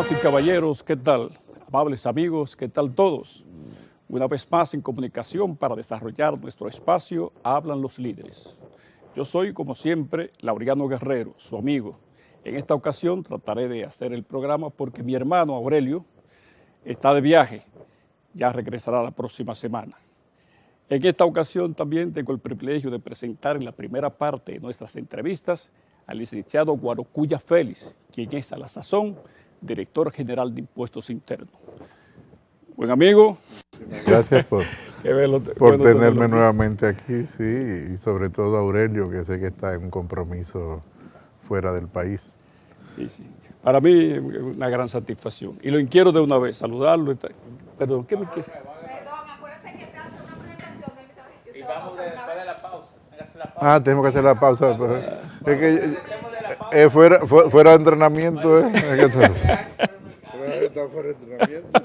Damas y caballeros, ¿qué tal? Amables amigos, ¿qué tal todos? Una vez más en comunicación para desarrollar nuestro espacio, hablan los líderes. Yo soy, como siempre, Laureano Guerrero, su amigo. En esta ocasión trataré de hacer el programa porque mi hermano Aurelio está de viaje. Ya regresará la próxima semana. En esta ocasión también tengo el privilegio de presentar en la primera parte de nuestras entrevistas al licenciado Guarocuya Félix, quien es a la sazón director general de Impuestos Internos. Buen amigo. Gracias por tenerme nuevamente aquí, sí, y sobre todo a Aurelio, que sé que está en un compromiso fuera del país. Sí. Para mí una gran satisfacción. Y lo inquiero de una vez, saludarlo. Perdón, ¿qué me quiere? Perdón, acuérdense que se hace una presentación del y vamos después de la pausa. Ah, tenemos que hacer la pausa. Pero es que fuera de entrenamiento. Está fuera de entrenamiento.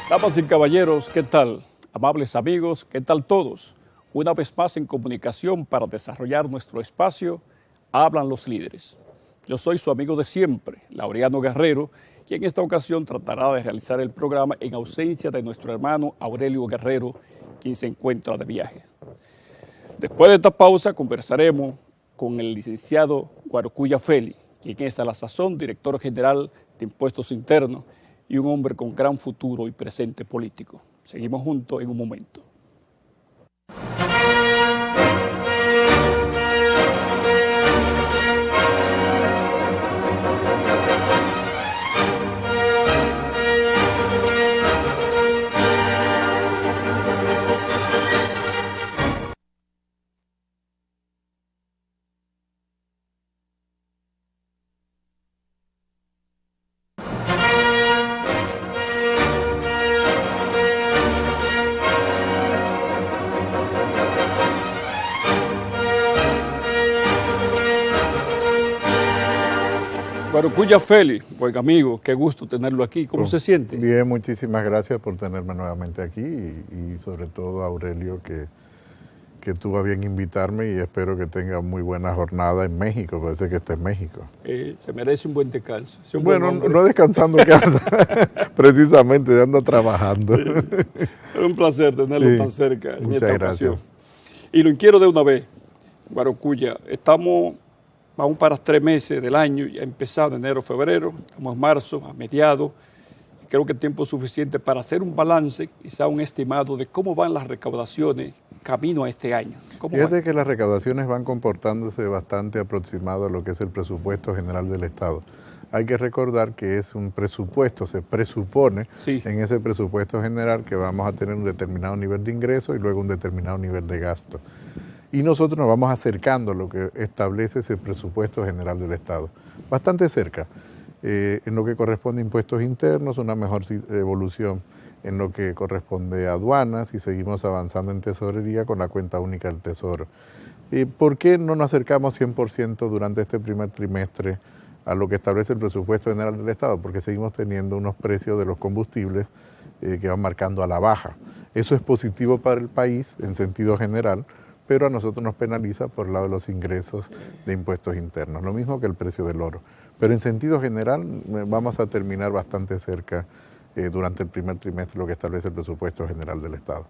Damas y caballeros, ¿qué tal? Amables amigos, ¿qué tal todos? Una vez más en comunicación para desarrollar nuestro espacio, hablan los líderes. Yo soy su amigo de siempre, Laureano Guerrero, quien en esta ocasión tratará de realizar el programa en ausencia de nuestro hermano Aurelio Guerrero, quien se encuentra de viaje. Después de esta pausa conversaremos con el licenciado Guarocuya Félix, quien es a la sazón director general de Impuestos Internos, y un hombre con gran futuro y presente político. Seguimos juntos en un momento. Guarocuya Félix, buen amigo, qué gusto tenerlo aquí. ¿Cómo se siente? Bien, muchísimas gracias por tenerme nuevamente aquí y sobre todo a Aurelio que tuvo a bien invitarme y espero que tenga muy buena jornada en México, parece que está en México. Se merece un buen descanso. Bueno, no descansando que anda, precisamente anda trabajando. Es un placer tenerlo tan cerca en esta ocasión. Y lo inquiero de una vez, Guarocuya, vamos para 3 meses del año, ya empezado enero, febrero, estamos en marzo, a mediados. Creo que es tiempo suficiente para hacer un balance, quizá un estimado de cómo van las recaudaciones camino a este año. Fíjate que las recaudaciones van comportándose bastante aproximado a lo que es el presupuesto general del Estado. Hay que recordar que es un presupuesto, se presupone en ese presupuesto general que vamos a tener un determinado nivel de ingreso y luego un determinado nivel de gasto. Y nosotros nos vamos acercando a lo que establece ese presupuesto general del Estado. Bastante cerca, en lo que corresponde a impuestos internos, una mejor evolución en lo que corresponde a aduanas y seguimos avanzando en tesorería con la cuenta única del Tesoro. ¿Por qué no nos acercamos 100% durante este primer trimestre a lo que establece el presupuesto general del Estado? Porque seguimos teniendo unos precios de los combustibles que van marcando a la baja. Eso es positivo para el país en sentido general, pero a nosotros nos penaliza por el lado de los ingresos de impuestos internos, lo mismo que el precio del oro. Pero en sentido general vamos a terminar bastante cerca durante el primer trimestre lo que establece el presupuesto general del Estado.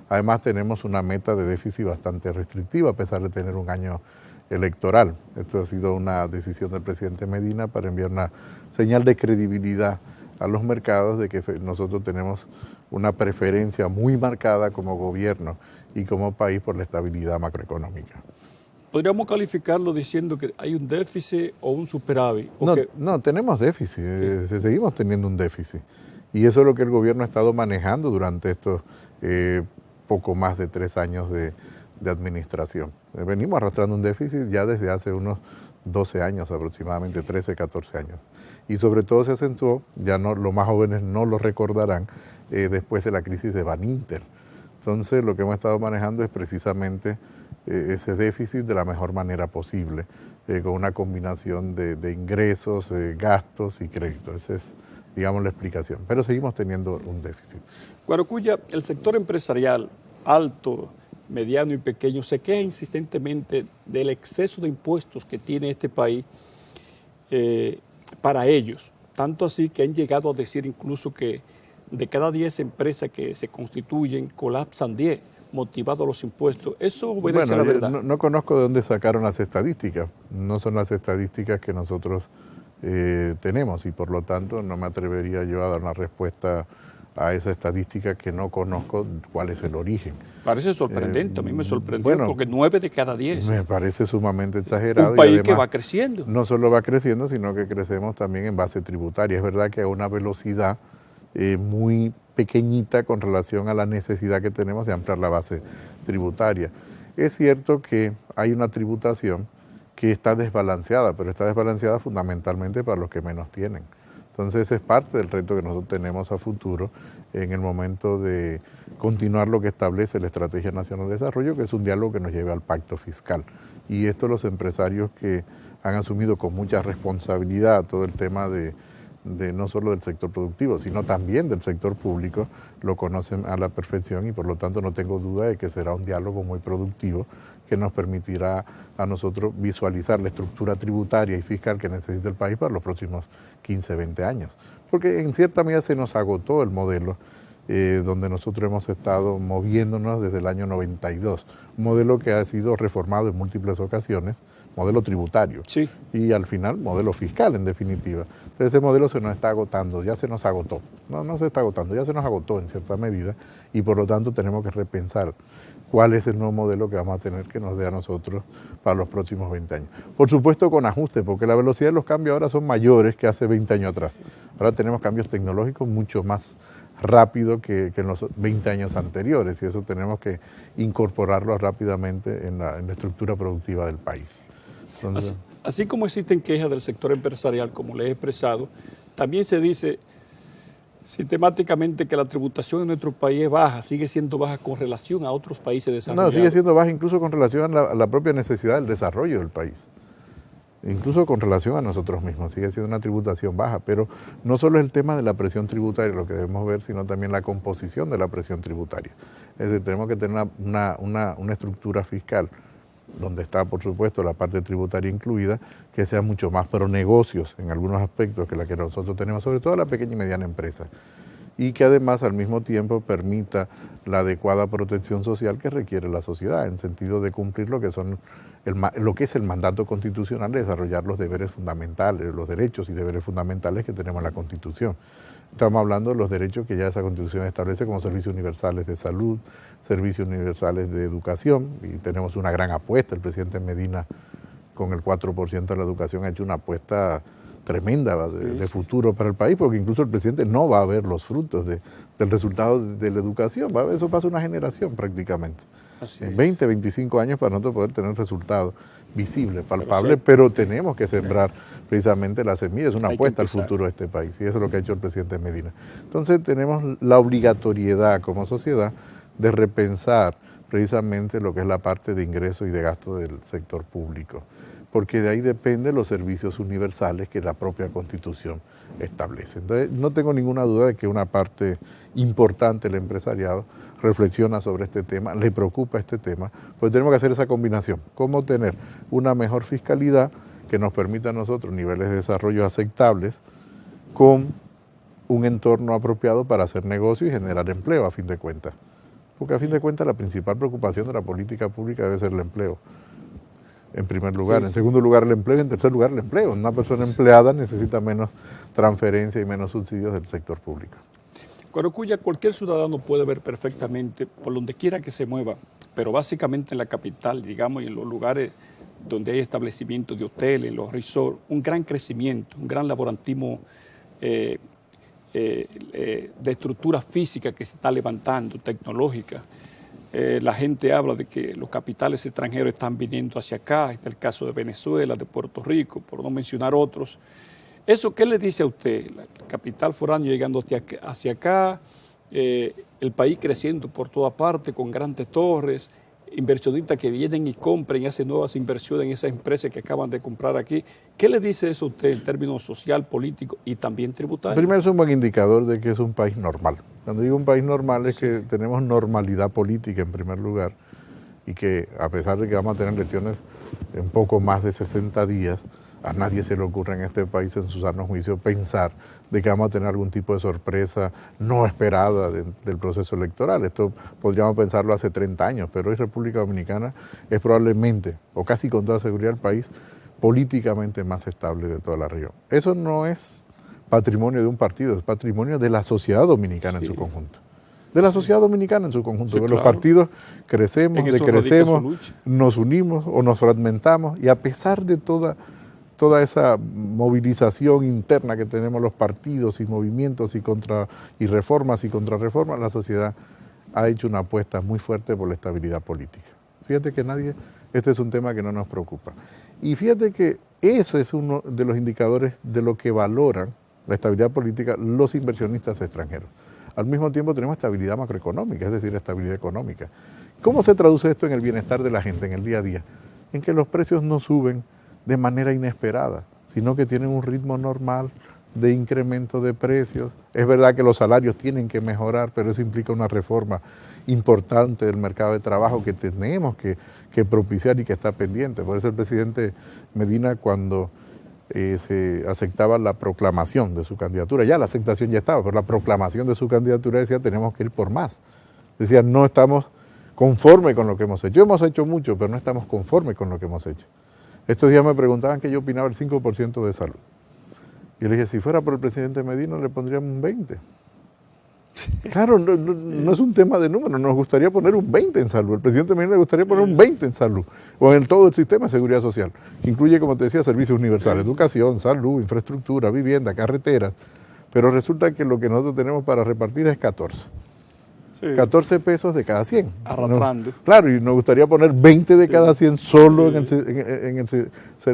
Además tenemos una meta de déficit bastante restrictiva a pesar de tener un año electoral. Esto ha sido una decisión del presidente Medina para enviar una señal de credibilidad a los mercados de que nosotros tenemos una preferencia muy marcada como gobierno y como país por la estabilidad macroeconómica. ¿Podríamos calificarlo diciendo que hay un déficit o un superávit? No, tenemos déficit, seguimos teniendo un déficit. Y eso es lo que el gobierno ha estado manejando durante estos poco más de 3 años de administración. Venimos arrastrando un déficit ya desde hace unos 12 años aproximadamente, 13, 14 años. Y sobre todo se acentuó, ya no, los más jóvenes no lo recordarán, después de la crisis de Baninter. Entonces lo que hemos estado manejando es precisamente ese déficit de la mejor manera posible, con una combinación de ingresos, gastos y créditos. Esa es, digamos, la explicación. Pero seguimos teniendo un déficit. Guarocuya, el sector empresarial alto, mediano y pequeño se queja insistentemente del exceso de impuestos que tiene este país para ellos. Tanto así que han llegado a decir incluso que de cada 10 empresas que se constituyen, colapsan 10, motivados a los impuestos. ¿Eso obedece a la verdad? No conozco de dónde sacaron las estadísticas. No son las estadísticas que nosotros tenemos y por lo tanto no me atrevería yo a dar una respuesta a esa estadística que no conozco cuál es el origen. Parece sorprendente, a mí me sorprendió porque 9 de cada 10. Me parece sumamente exagerado. Un país y además, que va creciendo. No solo va creciendo, sino que crecemos también en base tributaria. Es verdad que a una velocidad muy pequeñita con relación a la necesidad que tenemos de ampliar la base tributaria. Es cierto que hay una tributación que está desbalanceada, pero está desbalanceada fundamentalmente para los que menos tienen. Entonces ese es parte del reto que nosotros tenemos a futuro en el momento de continuar lo que establece la Estrategia Nacional de Desarrollo, que es un diálogo que nos lleve al pacto fiscal. Y esto los empresarios que han asumido con mucha responsabilidad todo el tema de no solo del sector productivo, sino también del sector público, lo conocen a la perfección y por lo tanto no tengo duda de que será un diálogo muy productivo que nos permitirá a nosotros visualizar la estructura tributaria y fiscal que necesita el país para los próximos 15, 20 años. Porque en cierta medida se nos agotó el modelo donde nosotros hemos estado moviéndonos desde el año 92, un modelo que ha sido reformado en múltiples ocasiones, modelo tributario, sí, y al final modelo fiscal en definitiva. Entonces ese modelo se nos está agotando, ya se nos agotó, no se está agotando, ya se nos agotó en cierta medida y por lo tanto tenemos que repensar cuál es el nuevo modelo que vamos a tener que nos dé a nosotros para los próximos 20 años. Por supuesto con ajuste, porque la velocidad de los cambios ahora son mayores que hace 20 años atrás. Ahora tenemos cambios tecnológicos mucho más rápido que en los 20 años anteriores y eso tenemos que incorporarlo rápidamente en la estructura productiva del país. Entonces, así como existen quejas del sector empresarial, como les he expresado, también se dice sistemáticamente que la tributación en nuestro país es baja, sigue siendo baja con relación a otros países desarrollados. No, sigue siendo baja incluso con relación a la propia necesidad del desarrollo del país. Incluso con relación a nosotros mismos, sigue siendo una tributación baja, pero no solo es el tema de la presión tributaria lo que debemos ver, sino también la composición de la presión tributaria. Es decir, tenemos que tener una estructura fiscal donde está, por supuesto, la parte tributaria incluida, que sea mucho más pro negocios en algunos aspectos que la que nosotros tenemos, sobre todo la pequeña y mediana empresa, y que además al mismo tiempo permita la adecuada protección social que requiere la sociedad, en sentido de cumplir lo que es el mandato constitucional de desarrollar los deberes fundamentales, los derechos y deberes fundamentales que tenemos en la Constitución. Estamos hablando de los derechos que ya esa Constitución establece como servicios universales de salud, servicios universales de educación, y tenemos una gran apuesta. El presidente Medina, con el 4% de la educación, ha hecho una apuesta tremenda de futuro para el país, porque incluso el presidente no va a ver los frutos del resultado de la educación. Eso pasa una generación prácticamente. 20, 25 años para nosotros poder tener resultados visibles, palpables, pero tenemos que sembrar precisamente la semilla, es una apuesta al futuro de este país y eso es lo que ha hecho el presidente Medina. Entonces tenemos la obligatoriedad como sociedad de repensar precisamente lo que es la parte de ingreso y de gasto del sector público. porque de ahí dependen los servicios universales que la propia Constitución establece. Entonces, no tengo ninguna duda de que una parte importante del empresariado reflexiona sobre este tema, le preocupa este tema, pues tenemos que hacer esa combinación. ¿Cómo tener una mejor fiscalidad que nos permita a nosotros niveles de desarrollo aceptables con un entorno apropiado para hacer negocio y generar empleo a fin de cuentas? Porque a fin de cuentas la principal preocupación de la política pública debe ser el empleo. En primer lugar, en segundo lugar el empleo y en tercer lugar el empleo. Una persona empleada necesita menos transferencia y menos subsidios del sector público. Corocuya, cualquier ciudadano puede ver perfectamente por donde quiera que se mueva, pero básicamente en la capital, digamos, y en los lugares donde hay establecimientos de hoteles, los resorts, un gran crecimiento, un gran laborantismo de estructura física que se está levantando, tecnológica. La gente habla de que los capitales extranjeros están viniendo hacia acá, está el caso de Venezuela, de Puerto Rico, por no mencionar otros. ¿Eso qué le dice a usted? El capital foráneo llegando hacia acá, el país creciendo por toda parte con grandes torres, inversionistas que vienen y compran y hacen nuevas inversiones en esas empresas que acaban de comprar aquí. ¿Qué le dice eso a usted en términos social, político y también tributario? Primero es un buen indicador de que es un país normal. Cuando digo un país normal es que tenemos normalidad política en primer lugar y que a pesar de que vamos a tener elecciones en poco más de 60 días, a nadie se le ocurre en este país en su sano juicio pensar de que vamos a tener algún tipo de sorpresa no esperada del proceso electoral. Esto podríamos pensarlo hace 30 años, pero hoy República Dominicana es probablemente, o casi con toda seguridad, el país políticamente más estable de toda la región. Eso no es patrimonio de un partido, es patrimonio de la sociedad dominicana en su conjunto. De la sociedad dominicana en su conjunto. Claro. Los partidos crecemos, decrecemos, nos unimos o nos fragmentamos y a pesar de toda esa movilización interna que tenemos los partidos y movimientos y reformas y contrarreformas, la sociedad ha hecho una apuesta muy fuerte por la estabilidad política. Fíjate que este es un tema que no nos preocupa. Y fíjate que eso es uno de los indicadores de lo que valoran la estabilidad política los inversionistas extranjeros. Al mismo tiempo tenemos estabilidad macroeconómica, es decir, estabilidad económica. ¿Cómo se traduce esto en el bienestar de la gente en el día a día? En que los precios no suben de manera inesperada, sino que tienen un ritmo normal de incremento de precios. Es verdad que los salarios tienen que mejorar, pero eso implica una reforma importante del mercado de trabajo que tenemos que propiciar y que está pendiente. Por eso el presidente Medina, cuando se aceptaba la proclamación de su candidatura, ya la aceptación ya estaba, pero la proclamación de su candidatura decía tenemos que ir por más. Decía no estamos conformes con lo que hemos hecho. Hemos hecho mucho, pero no estamos conformes con lo que hemos hecho. Estos días me preguntaban que yo opinaba el 5% de salud. Y le dije, si fuera por el presidente Medina, le pondríamos un 20%. Claro, no es un tema de números, nos gustaría poner un 20% en salud. El presidente Medina le gustaría poner un 20% en salud, o en todo el sistema de seguridad social, que incluye, como te decía, servicios universales, educación, salud, infraestructura, vivienda, carreteras. Pero resulta que lo que nosotros tenemos para repartir es 14. Sí. 14 pesos de cada 100. Arrastrando. Claro, y nos gustaría poner 20 de cada 100 solo en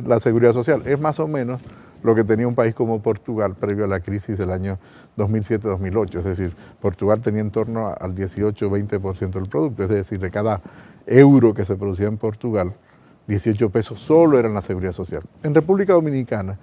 la seguridad social. Es más o menos lo que tenía un país como Portugal previo a la crisis del año 2007-2008. Es decir, Portugal tenía en torno al 18-20% del producto. Es decir, de cada euro que se producía en Portugal, 18 pesos solo eran la seguridad social. En República Dominicana,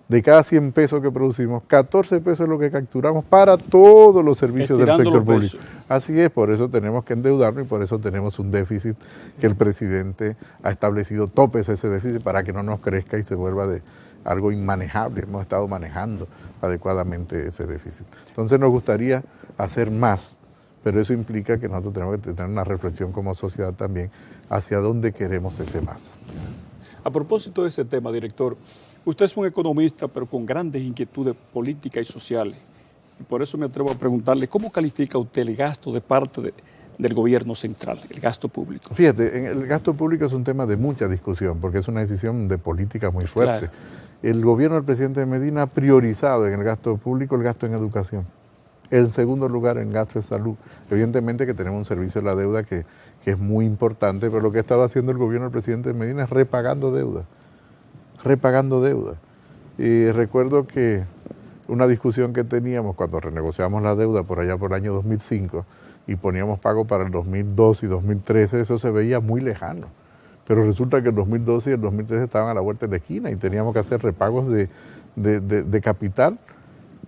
de cada 100 pesos que producimos, 14 pesos es lo que capturamos para todos los servicios del sector público. Así es, por eso tenemos que endeudarnos y por eso tenemos un déficit que el presidente ha establecido topes a ese déficit para que no nos crezca y se vuelva de algo inmanejable. Hemos estado manejando adecuadamente ese déficit. Entonces nos gustaría hacer más, pero eso implica que nosotros tenemos que tener una reflexión como sociedad también hacia dónde queremos ese más. A propósito de ese tema, director, usted es un economista, pero con grandes inquietudes políticas y sociales. Y por eso me atrevo a preguntarle, ¿cómo califica usted el gasto de parte del gobierno central, el gasto público? Fíjate, el gasto público es un tema de mucha discusión, porque es una decisión de política muy fuerte. Claro. El gobierno del presidente Medina ha priorizado en el gasto público el gasto en educación. En segundo lugar, en gasto de salud. Evidentemente que tenemos un servicio de la deuda que es muy importante, pero lo que ha estado haciendo el gobierno del presidente Medina es repagando deuda. Y recuerdo que una discusión que teníamos cuando renegociamos la deuda por allá por el año 2005 y poníamos pago para el 2002 y 2013, eso se veía muy lejano. pero resulta que el 2012 y el 2013 estaban a la vuelta de la esquina y teníamos que hacer repagos de capital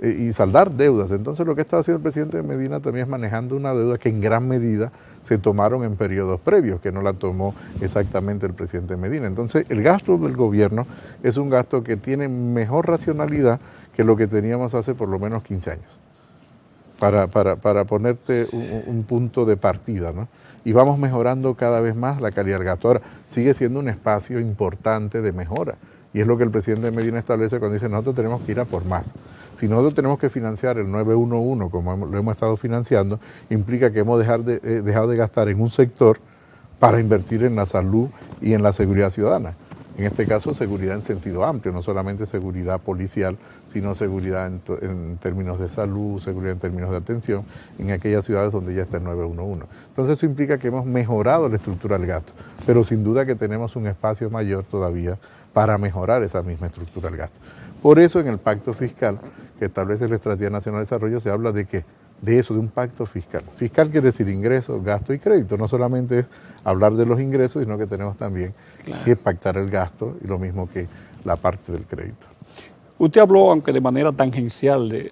y saldar deudas. Entonces lo que está haciendo el presidente Medina también es manejando una deuda que en gran medida se tomaron en periodos previos, que no la tomó exactamente el presidente Medina. Entonces el gasto del gobierno es un gasto que tiene mejor racionalidad que lo que teníamos hace por lo menos 15 años, para ponerte un punto de partida, ¿no? Y vamos mejorando cada vez más la calidad del gasto. Ahora, sigue siendo un espacio importante de mejora. Y es lo que el presidente Medina establece cuando dice, nosotros tenemos que ir a por más. Si nosotros tenemos que financiar el 911 como lo hemos estado financiando, implica que hemos dejado de gastar en un sector para invertir en la salud y en la seguridad ciudadana. En este caso, seguridad en sentido amplio, no solamente seguridad policial, sino seguridad en términos de salud, seguridad en términos de atención, en aquellas ciudades donde ya está el 911. Entonces eso implica que hemos mejorado la estructura del gasto, pero sin duda que tenemos un espacio mayor todavía para mejorar esa misma estructura del gasto. Por eso en el pacto fiscal que establece la Estrategia Nacional de Desarrollo se habla de eso, de un pacto fiscal. Fiscal quiere decir ingreso, gasto y crédito. No solamente es hablar de los ingresos, sino que tenemos también que pactar el gasto y lo mismo que la parte del crédito. Usted habló, aunque de manera tangencial, de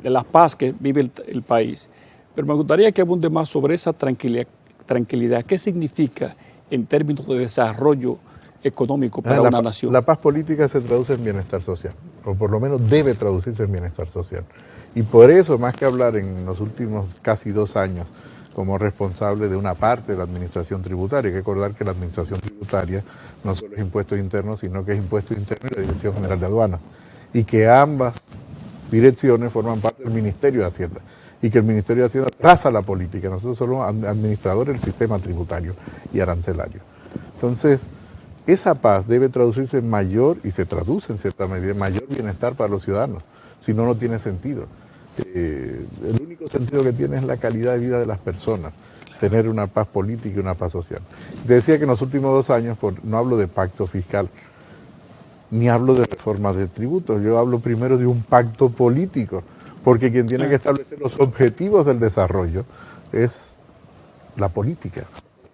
la paz que vive el país, pero me gustaría que abunde más sobre esa tranquilidad. ¿Qué significa en términos de desarrollo económico para una nación? La paz política se traduce en bienestar social, o por lo menos debe traducirse en bienestar social. Y por eso, más que hablar en los últimos casi 2 años como responsable de una parte de la administración tributaria, hay que recordar que la administración tributaria no solo es impuestos internos, sino que es impuesto interno y la Dirección General de Aduanas, y que ambas direcciones forman parte del Ministerio de Hacienda, y que el Ministerio de Hacienda traza la política. Nosotros somos administradores del sistema tributario y arancelario. Entonces, esa paz debe traducirse en mayor, y se traduce en cierta medida, en mayor bienestar para los ciudadanos, si no, no tiene sentido. El único sentido que tiene es la calidad de vida de las personas, tener una paz política y una paz social. Te decía que en los últimos 2 años, no hablo de pacto fiscal, ni hablo de reformas de tributos, yo hablo primero de un pacto político, porque quien tiene que establecer los objetivos del desarrollo es la política.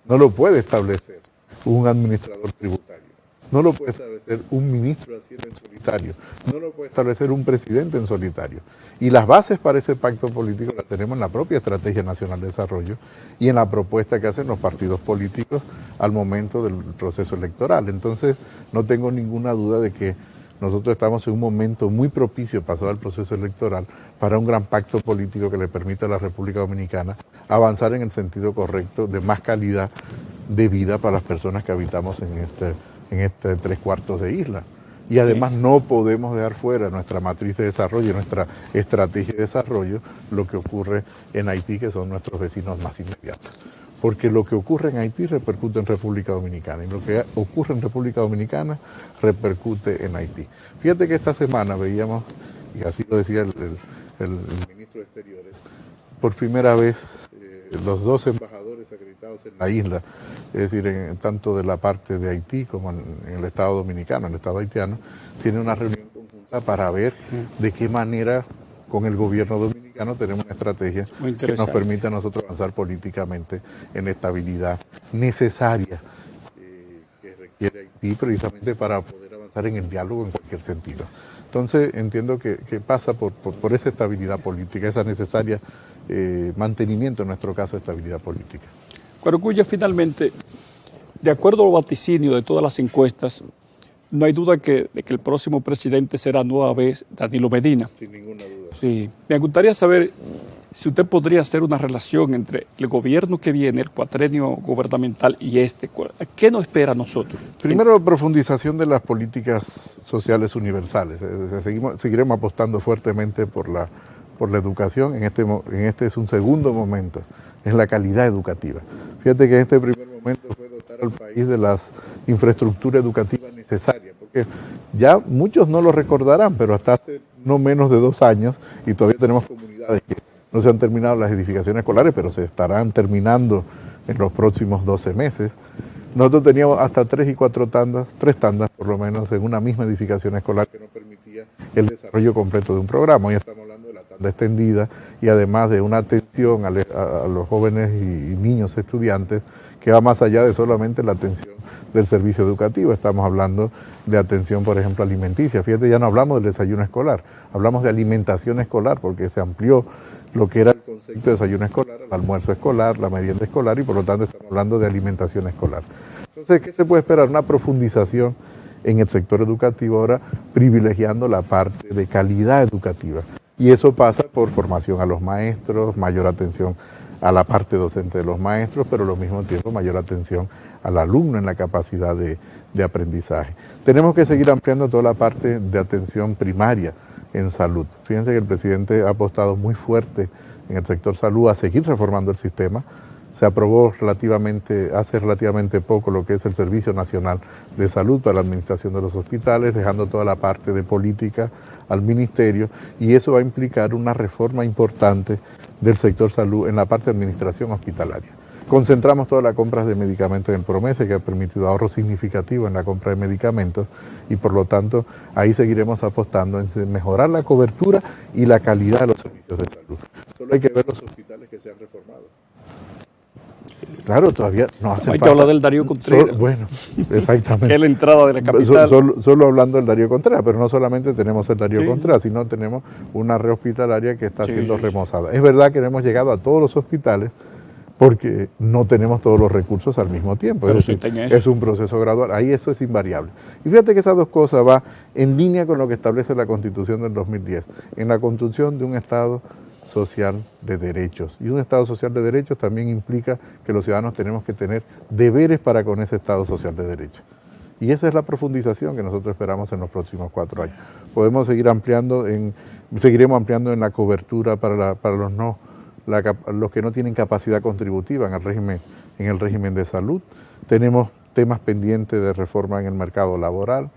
No lo puede establecer un administrador tributario, no lo puede establecer un ministro de Hacienda en solitario, no lo puede establecer un presidente en solitario. Y las bases para ese pacto político las tenemos en la propia Estrategia Nacional de Desarrollo y en la propuesta que hacen los partidos políticos al momento del proceso electoral. Entonces, no tengo ninguna duda de que nosotros estamos en un momento muy propicio, pasado el proceso electoral, para un gran pacto político que le permita a la República Dominicana avanzar en el sentido correcto de más calidad de vida para las personas que habitamos en este 3/4 de isla. Y además no podemos dejar fuera nuestra matriz de desarrollo, nuestra estrategia de desarrollo, lo que ocurre en Haití, que son nuestros vecinos más inmediatos. Porque lo que ocurre en Haití repercute en República Dominicana, y lo que ocurre en República Dominicana repercute en Haití. Fíjate que esta semana veíamos, y así lo decía el ministro de Exteriores, por primera vez los 2 embajadores acreditados en la isla, es decir, tanto de la parte de Haití como en el Estado Dominicano, en el Estado haitiano, tienen una reunión conjunta para ver de qué manera con el gobierno dominicano tenemos una estrategia que nos permita a nosotros avanzar políticamente en la estabilidad necesaria que requiere Haití, precisamente para poder avanzar en el diálogo en cualquier sentido. Entonces entiendo que pasa por esa estabilidad política, esa necesaria mantenimiento, en nuestro caso, de estabilidad política. Cuaracuya, finalmente, de acuerdo al vaticinio de todas las encuestas, no hay duda de que el próximo presidente será nueva vez Danilo Medina. Sin ninguna duda. Sí. Me gustaría saber si usted podría hacer una relación entre el gobierno que viene, el cuatrenio gubernamental y ¿Qué nos espera a nosotros? Primero, profundización de las políticas sociales universales. Seguiremos apostando fuertemente por la educación. En este es un segundo momento, es la calidad educativa. Fíjate que en este primer momento fue dotar al país de las infraestructuras educativas necesarias, porque ya muchos no lo recordarán, pero hasta hace no menos de 2 años, y todavía tenemos comunidades que no se han terminado las edificaciones escolares, pero se estarán terminando en los próximos 12 meses. Nosotros teníamos hasta 3 y 4 tandas, 3 tandas por lo menos, en una misma edificación escolar que nos permitía el desarrollo completo de un programa. Hoy estamos hablando de la tanda extendida y además de una atención a los jóvenes y niños estudiantes que va más allá de solamente la atención del servicio educativo, estamos hablando de atención, por ejemplo, alimenticia. Fíjate, ya no hablamos del desayuno escolar, hablamos de alimentación escolar, porque se amplió lo que era el concepto de desayuno escolar, el almuerzo escolar, la merienda escolar, y por lo tanto estamos hablando de alimentación escolar. Entonces, ¿qué se puede esperar? Una profundización en el sector educativo ahora, privilegiando la parte de calidad educativa. Y eso pasa por formación a los maestros, mayor atención a la parte docente de los maestros, pero al mismo tiempo mayor atención al alumno en la capacidad de aprendizaje. Tenemos que seguir ampliando toda la parte de atención primaria en salud. Fíjense que el presidente ha apostado muy fuerte en el sector salud a seguir reformando el sistema. Se aprobó hace relativamente poco lo que es el Servicio Nacional de Salud para la administración de los hospitales, dejando toda la parte de política al ministerio, y eso va a implicar una reforma importante del sector salud en la parte de administración hospitalaria. Concentramos todas las compras de medicamentos en el PROMESE, que ha permitido ahorros significativos en la compra de medicamentos, y por lo tanto ahí seguiremos apostando en mejorar la cobertura y la calidad de los servicios de salud. Solo hay que ver los hospitales que se han reformado. Claro, todavía no hace falta. Hay que hablar del Darío Contreras. Bueno, exactamente. Que es la entrada de la capital. Solo hablando del Darío Contreras, pero no solamente tenemos el Darío Contreras, sino tenemos una red hospitalaria que está siendo remozada. Es verdad que no hemos llegado a todos los hospitales porque no tenemos todos los recursos al mismo tiempo. Pero es un proceso gradual. Ahí eso es invariable. Y fíjate que esas dos cosas van en línea con lo que establece la Constitución del 2010, en la construcción de un Estado social de derechos. Y un Estado social de derechos también implica que los ciudadanos tenemos que tener deberes para con ese Estado social de derechos. Y esa es la profundización que nosotros esperamos en los próximos 4 años. Podemos seguir seguiremos ampliando en la cobertura para los que no tienen capacidad contributiva en el régimen de salud. Tenemos temas pendientes de reforma en el mercado laboral,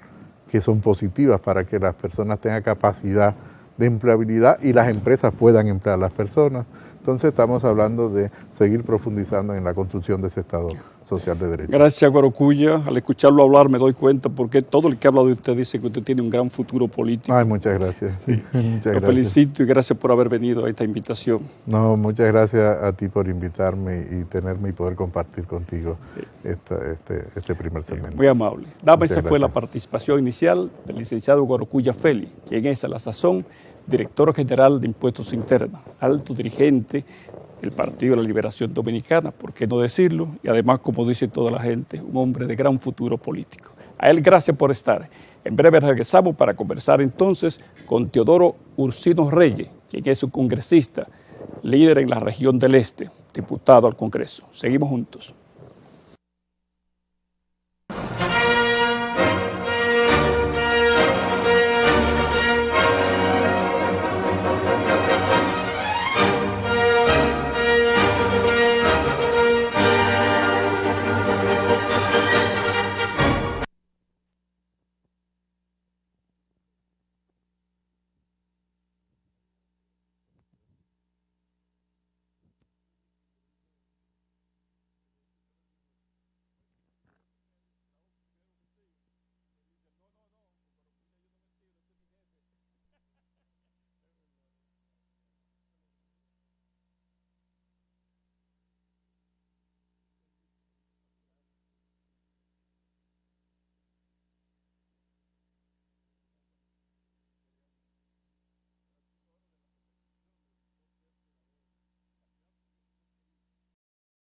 que son positivas para que las personas tengan capacidad de empleabilidad y las empresas puedan emplear a las personas. Entonces estamos hablando de seguir profundizando en la construcción de ese Estado social de derechos. Gracias, Guarocuya. Al escucharlo hablar me doy cuenta porque todo el que habla de usted dice que usted tiene un gran futuro político. Ay, muchas gracias. Sí, Lo felicito y gracias por haber venido a esta invitación. No, muchas gracias a ti por invitarme y tenerme y poder compartir contigo este primer segmento. Muy amable. Dama, esa fue la participación inicial del licenciado Guarocuya Félix, quien es a la sazón director general de Impuestos Internos, alto dirigente del Partido de la Liberación Dominicana, por qué no decirlo, y además, como dice toda la gente, un hombre de gran futuro político. A él gracias por estar. En breve regresamos para conversar entonces con Teodoro Ursino Reyes, quien es un congresista, líder en la región del Este, diputado al Congreso. Seguimos juntos.